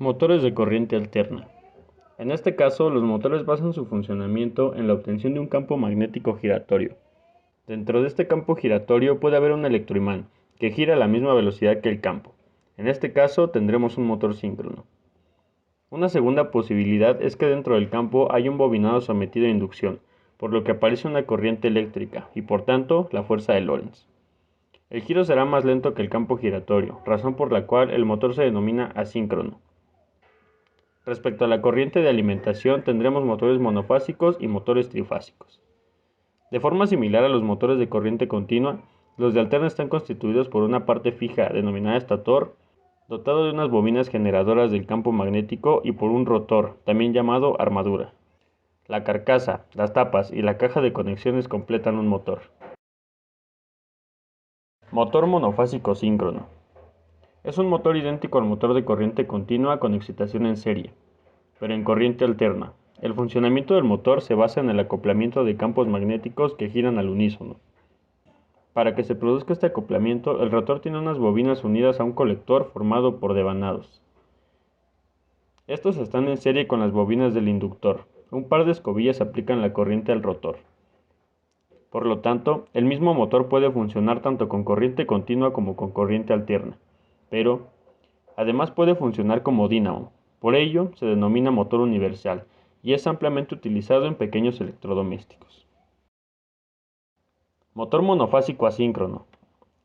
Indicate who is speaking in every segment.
Speaker 1: Motores de corriente alterna. En este caso, los motores basan su funcionamiento en la obtención de un campo magnético giratorio. Dentro de este campo giratorio puede haber un electroimán que gira a la misma velocidad que el campo. En este caso tendremos un motor síncrono. Una segunda posibilidad es que dentro del campo hay un bobinado sometido a inducción, por lo que aparece una corriente eléctrica y por tanto la fuerza de Lorentz. El giro será más lento que el campo giratorio, razón por la cual el motor se denomina asíncrono. Respecto a la corriente de alimentación, tendremos motores monofásicos y motores trifásicos. De forma similar a los motores de corriente continua, los de alterna están constituidos por una parte fija, denominada estator, dotado de unas bobinas generadoras del campo magnético y por un rotor, también llamado armadura. La carcasa, las tapas y la caja de conexiones completan un motor. Motor monofásico síncrono. Es un motor idéntico al motor de corriente continua con excitación en serie, pero en corriente alterna. El funcionamiento del motor se basa en el acoplamiento de campos magnéticos que giran al unísono. Para que se produzca este acoplamiento, el rotor tiene unas bobinas unidas a un colector formado por devanados. Estos están en serie con las bobinas del inductor. Un par de escobillas aplican la corriente al rotor. Por lo tanto, el mismo motor puede funcionar tanto con corriente continua como con corriente alterna, pero además puede funcionar como dínamo. Por ello, se denomina motor universal y es ampliamente utilizado en pequeños electrodomésticos. Motor monofásico asíncrono.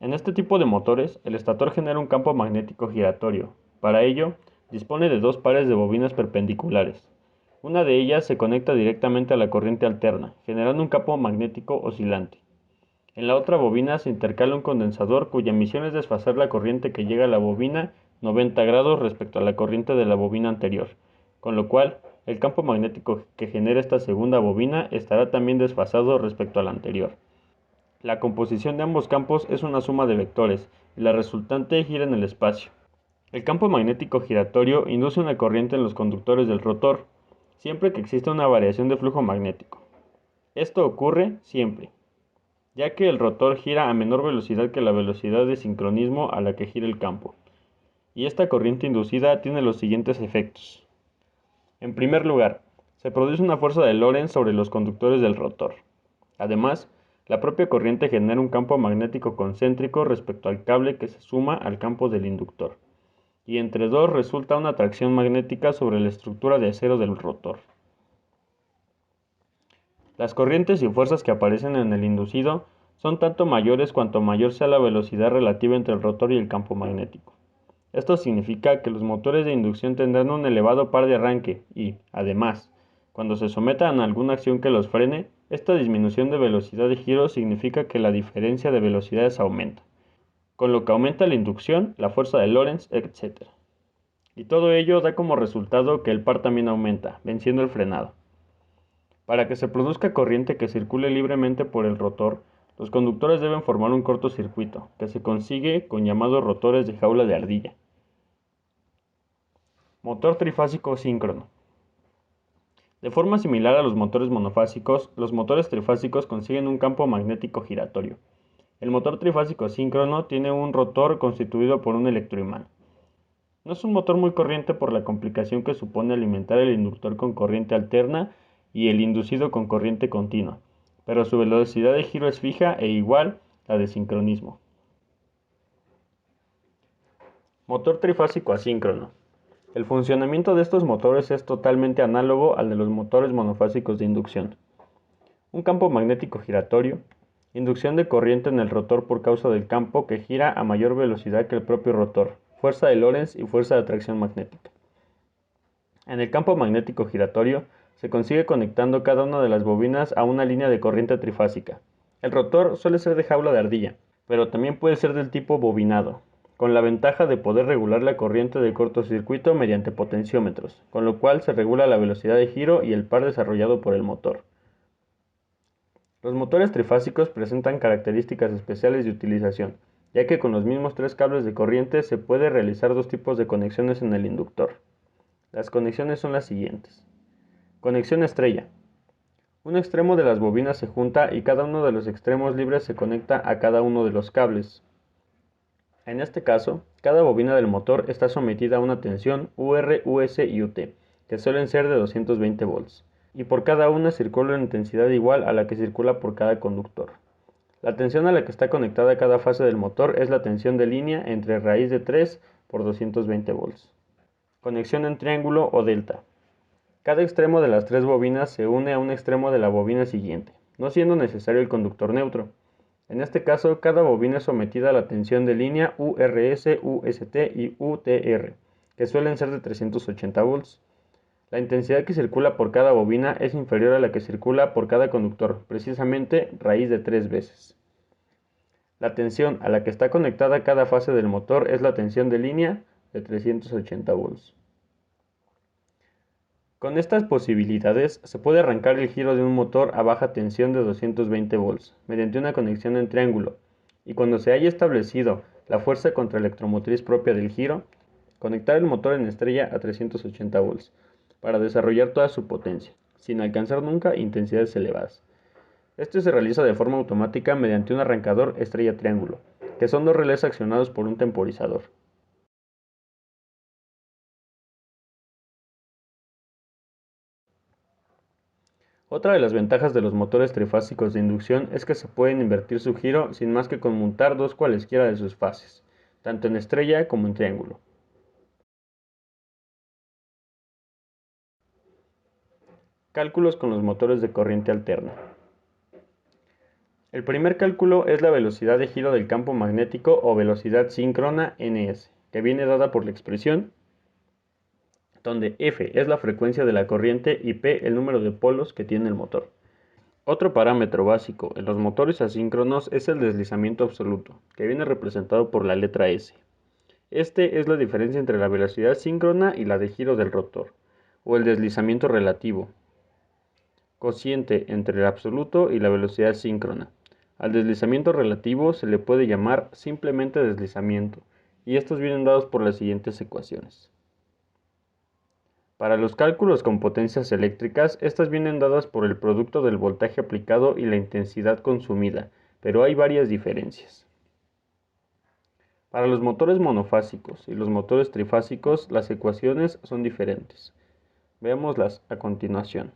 Speaker 1: En este tipo de motores, el estator genera un campo magnético giratorio. Para ello, dispone de dos pares de bobinas perpendiculares. Una de ellas se conecta directamente a la corriente alterna, generando un campo magnético oscilante. En la otra bobina se intercala un condensador cuya misión es desfasar la corriente que llega a la bobina 90 grados respecto a la corriente de la bobina anterior, con lo cual el campo magnético que genera esta segunda bobina estará también desfasado respecto al anterior. La composición de ambos campos es una suma de vectores y la resultante gira en el espacio. El campo magnético giratorio induce una corriente en los conductores del rotor, siempre que exista una variación de flujo magnético. Esto ocurre siempre, ya que el rotor gira a menor velocidad que la velocidad de sincronismo a la que gira el campo. Y esta corriente inducida tiene los siguientes efectos. En primer lugar, se produce una fuerza de Lorentz sobre los conductores del rotor. Además, la propia corriente genera un campo magnético concéntrico respecto al cable que se suma al campo del inductor, y entre dos resulta una atracción magnética sobre la estructura de acero del rotor. Las corrientes y fuerzas que aparecen en el inducido son tanto mayores cuanto mayor sea la velocidad relativa entre el rotor y el campo magnético. Esto significa que los motores de inducción tendrán un elevado par de arranque y, además, cuando se sometan a alguna acción que los frene, esta disminución de velocidad de giro significa que la diferencia de velocidades aumenta, con lo que aumenta la inducción, la fuerza de Lorentz, etc. Y todo ello da como resultado que el par también aumenta, venciendo el frenado. Para que se produzca corriente que circule libremente por el rotor, los conductores deben formar un cortocircuito, que se consigue con llamados rotores de jaula de ardilla. Motor trifásico síncrono. De forma similar a los motores monofásicos, los motores trifásicos consiguen un campo magnético giratorio. El motor trifásico síncrono tiene un rotor constituido por un electroimán. No es un motor muy corriente por la complicación que supone alimentar el inductor con corriente alterna y el inducido con corriente continua, pero su velocidad de giro es fija e igual a la de sincronismo. Motor trifásico asíncrono. El funcionamiento de estos motores es totalmente análogo al de los motores monofásicos de inducción. Un campo magnético giratorio, inducción de corriente en el rotor por causa del campo que gira a mayor velocidad que el propio rotor, fuerza de Lorentz y fuerza de atracción magnética. En el campo magnético giratorio se consigue conectando cada una de las bobinas a una línea de corriente trifásica. El rotor suele ser de jaula de ardilla, pero también puede ser del tipo bobinado, con la ventaja de poder regular la corriente de cortocircuito mediante potenciómetros, con lo cual se regula la velocidad de giro y el par desarrollado por el motor. Los motores trifásicos presentan características especiales de utilización, ya que con los mismos tres cables de corriente se puede realizar dos tipos de conexiones en el inductor. Las conexiones son las siguientes. Conexión estrella. Un extremo de las bobinas se junta y cada uno de los extremos libres se conecta a cada uno de los cables. En este caso, cada bobina del motor está sometida a una tensión UR, US y UT, que suelen ser de 220 volts, y por cada una circula una intensidad igual a la que circula por cada conductor. La tensión a la que está conectada cada fase del motor es la tensión de línea entre raíz de 3 por 220 volts. Conexión en triángulo o delta. Cada extremo de las tres bobinas se une a un extremo de la bobina siguiente, no siendo necesario el conductor neutro. En este caso, cada bobina es sometida a la tensión de línea URS, UST y UTR, que suelen ser de 380 volts. La intensidad que circula por cada bobina es inferior a la que circula por cada conductor, precisamente raíz de 3 veces. La tensión a la que está conectada cada fase del motor es la tensión de línea de 380 volts. Con estas posibilidades se puede arrancar el giro de un motor a baja tensión de 220 volts mediante una conexión en triángulo, y cuando se haya establecido la fuerza contraelectromotriz propia del giro, conectar el motor en estrella a 380 volts para desarrollar toda su potencia, sin alcanzar nunca intensidades elevadas. Esto se realiza de forma automática mediante un arrancador estrella-triángulo, que son dos relés accionados por un temporizador. Otra de las ventajas de los motores trifásicos de inducción es que se pueden invertir su giro sin más que conmutar dos cualesquiera de sus fases, tanto en estrella como en triángulo. Cálculos con los motores de corriente alterna. El primer cálculo es la velocidad de giro del campo magnético o velocidad síncrona ns, que viene dada por la expresión donde F es la frecuencia de la corriente y P el número de polos que tiene el motor. Otro parámetro básico en los motores asíncronos es el deslizamiento absoluto, que viene representado por la letra S. Este es la diferencia entre la velocidad síncrona y la de giro del rotor, o el deslizamiento relativo, cociente entre el absoluto y la velocidad síncrona. Al deslizamiento relativo se le puede llamar simplemente deslizamiento, y estos vienen dados por las siguientes ecuaciones. Para los cálculos con potencias eléctricas, estas vienen dadas por el producto del voltaje aplicado y la intensidad consumida, pero hay varias diferencias. Para los motores monofásicos y los motores trifásicos, las ecuaciones son diferentes. Veámoslas a continuación.